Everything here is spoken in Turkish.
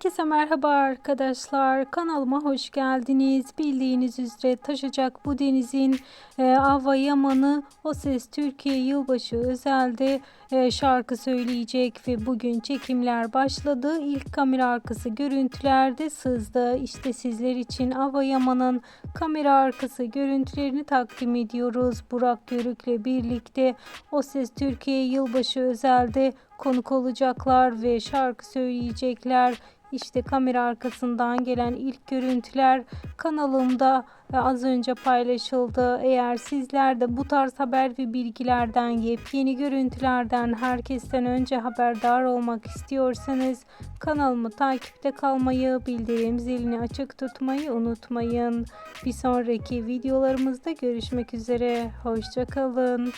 Herkese merhaba arkadaşlar. Kanalıma hoş geldiniz. Bildiğiniz üzere taşacak bu denizin Ava Yaman'ı O Ses Türkiye yılbaşı özelde şarkı söyleyecek ve bugün çekimler başladı. İlk kamera arkası görüntülerde sızdı. İşte sizler için Ava Yaman'ın kamera arkası görüntülerini takdim ediyoruz. Burak Yörük'le birlikte O Ses Türkiye yılbaşı özelde konuk olacaklar ve şarkı söyleyecekler. İşte kamera arkasından gelen ilk görüntüler kanalımda az önce paylaşıldı. Eğer sizler de bu tarz haber ve bilgilerden, yepyeni görüntülerden herkesten önce haberdar olmak istiyorsanız kanalımı takipte kalmayı, bildirim zilini açık tutmayı unutmayın. Bir sonraki videolarımızda görüşmek üzere. Hoşça kalın.